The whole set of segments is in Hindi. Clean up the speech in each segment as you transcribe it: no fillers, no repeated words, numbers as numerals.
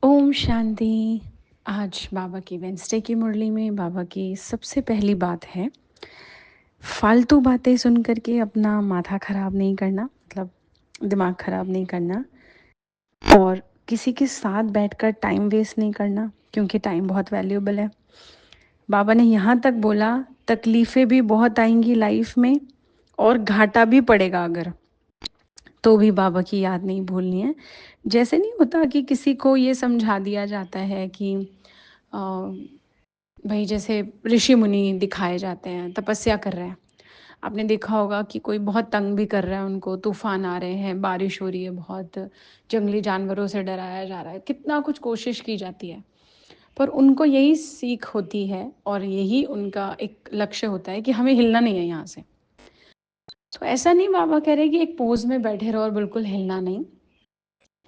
ओम शांति। आज बाबा की वेंसडे की मुरली में बाबा की सबसे पहली बात है, फालतू बातें सुन कर के अपना माथा ख़राब नहीं करना, मतलब दिमाग ख़राब नहीं करना, और किसी के साथ बैठकर टाइम वेस्ट नहीं करना, क्योंकि टाइम बहुत वैल्यूएबल है। बाबा ने यहाँ तक बोला, तकलीफ़ें भी बहुत आएंगी लाइफ में और घाटा भी पड़ेगा अगर, तो भी बाबा की याद नहीं भूलनी है। जैसे नहीं होता कि किसी को ये समझा दिया जाता है कि अ, भाई जैसे ऋषि मुनि दिखाए जाते हैं, तपस्या कर रहे हैं। आपने देखा होगा कि कोई बहुत तंग भी कर रहा है उनको, तूफान आ रहे हैं, बारिश हो रही है बहुत, जंगली जानवरों से डराया जा रहा है, कितना कुछ कोशिश की जाती है, पर उनको यही सीख होती है और यही उनका एक लक्ष्य होता है कि हमें हिलना नहीं है यहाँ से। तो ऐसा नहीं बाबा कह रहे कि एक पोज में बैठे रहो और बिल्कुल हिलना नहीं।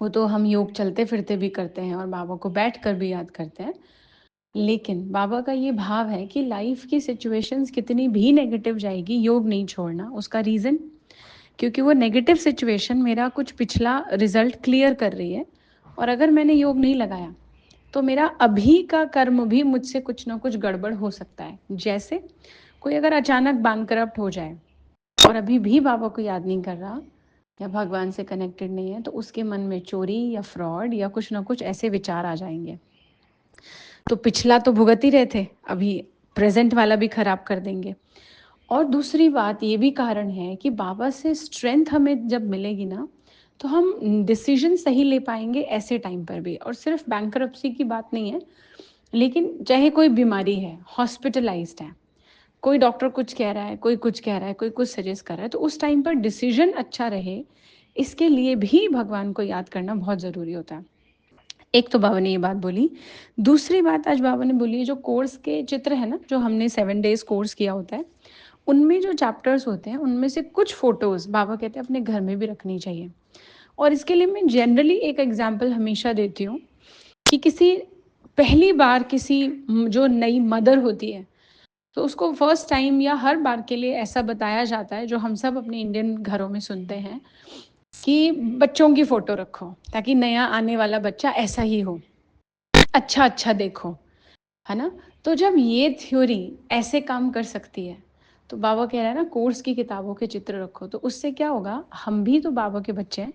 वो तो हम योग चलते फिरते भी करते हैं और बाबा को बैठ कर भी याद करते हैं। लेकिन बाबा का ये भाव है कि लाइफ की सिचुएशंस कितनी भी नेगेटिव जाएगी, योग नहीं छोड़ना। उसका रीज़न, क्योंकि वो नेगेटिव सिचुएशन मेरा कुछ पिछला रिजल्ट क्लियर कर रही है, और अगर मैंने योग नहीं लगाया तो मेरा अभी का कर्म भी मुझसे कुछ ना कुछ गड़बड़ हो सकता है। जैसे कोई अगर अचानक बैंकरप्ट हो जाए और अभी भी बाबा को याद नहीं कर रहा या भगवान से कनेक्टेड नहीं है, तो उसके मन में चोरी या फ्रॉड या कुछ ना कुछ ऐसे विचार आ जाएंगे। तो पिछला तो भुगत ही रहे थे, अभी प्रेजेंट वाला भी खराब कर देंगे। और दूसरी बात ये भी कारण है कि बाबा से स्ट्रेंथ हमें जब मिलेगी ना, तो हम डिसीजन सही ले पाएंगे ऐसे टाइम पर भी। और सिर्फ बैंकरप्सी की बात नहीं है, लेकिन चाहे कोई बीमारी है, हॉस्पिटलाइज्ड है, कोई डॉक्टर कुछ कह रहा है, कोई कुछ कह रहा है, कोई कुछ सजेस्ट कर रहा है, तो उस टाइम पर डिसीजन अच्छा रहे, इसके लिए भी भगवान को याद करना बहुत ज़रूरी होता है। एक तो बाबा ने ये बात बोली। दूसरी बात आज बाबा ने बोली है, जो कोर्स के चित्र है ना, जो हमने 7 डेज कोर्स किया होता है, उनमें जो चैप्टर्स होते हैं उनमें से कुछ फ़ोटोज़ बाबा कहते हैं अपने घर में भी रखनी चाहिए। और इसके लिए मैं जनरली एक एग्जांपल हमेशा देती हूँ कि किसी पहली बार किसी जो नई मदर होती है, तो उसको फर्स्ट टाइम या हर बार के लिए ऐसा बताया जाता है, जो हम सब अपने इंडियन घरों में सुनते हैं, कि बच्चों की फ़ोटो रखो ताकि नया आने वाला बच्चा ऐसा ही हो, अच्छा अच्छा देखो, है ना। तो जब ये थ्योरी ऐसे काम कर सकती है, तो बाबा कह रहा है ना, कोर्स की किताबों के चित्र रखो, तो उससे क्या होगा, हम भी तो बाबा के बच्चे हैं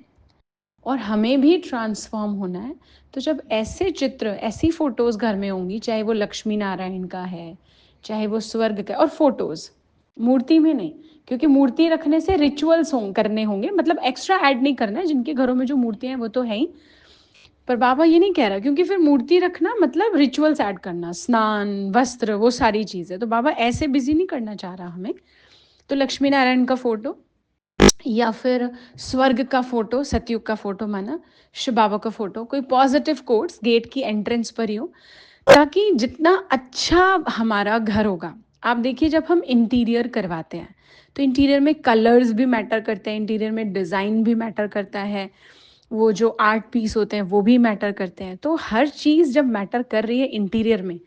और हमें भी ट्रांसफॉर्म होना है। तो जब ऐसे चित्र, ऐसी फोटोज़ घर में होंगी, चाहे वो लक्ष्मी नारायण का है, चाहे वो स्वर्ग का, और फोटोज़ मूर्ति में नहीं, क्योंकि मूर्ति रखने से रिचुअल्स करने होंगे, मतलब एक्स्ट्रा ऐड नहीं करना है। जिनके घरों में जो मूर्तियाँ हैं वो तो है ही, पर बाबा ये नहीं कह रहा, क्योंकि फिर मूर्ति रखना मतलब रिचुअल्स ऐड करना, स्नान, वस्त्र, वो सारी चीज़ें, तो बाबा ऐसे बिजी नहीं करना चाह रहा हमें। तो लक्ष्मी नारायण का फोटो या फिर स्वर्ग का फोटो, सतयुग का फोटो माना, शिव बाबा का फोटो, कोई पॉजिटिव कोट्स गेट की एंट्रेंस पर ही हो, ताकि जितना अच्छा हमारा घर होगा। आप देखिए, जब हम इंटीरियर करवाते हैं तो इंटीरियर में कलर्स भी मैटर करते हैं, इंटीरियर में डिज़ाइन भी मैटर करता है, वो जो आर्ट पीस होते हैं वो भी मैटर करते हैं। तो हर चीज़ जब मैटर कर रही है इंटीरियर में,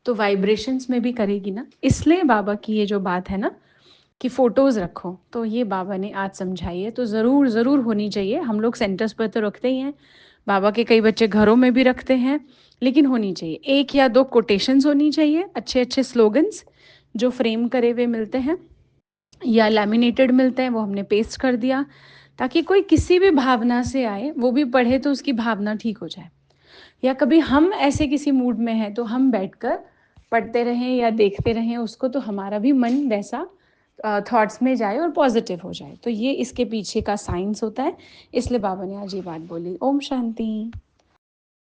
तो वाइब्रेशंस में भी करेगी ना। इसलिए बाबा की ये जो बात है ना कि फ़ोटोज़ रखो, तो ये बाबा ने आज समझाई है, तो ज़रूर ज़रूर होनी चाहिए। हम लोग सेंटर्स पर तो रखते ही हैं, बाबा के कई बच्चे घरों में भी रखते हैं, लेकिन होनी चाहिए 1 या 2 कोटेशंस होनी चाहिए, अच्छे अच्छे स्लोगन्स जो फ्रेम करे हुए मिलते हैं या लैमिनेटेड मिलते हैं, वो हमने पेस्ट कर दिया, ताकि कोई किसी भी भावना से आए, वो भी पढ़े तो उसकी भावना ठीक हो जाए। या कभी हम ऐसे किसी मूड में हैं तो हम बैठकर पढ़ते रहें या देखते रहें उसको, तो हमारा भी मन वैसा थॉट्स में जाए और पॉजिटिव हो जाए। तो ये इसके पीछे का साइंस होता है, इसलिए बाबा ने आज ये बात बोली। ओम शांति।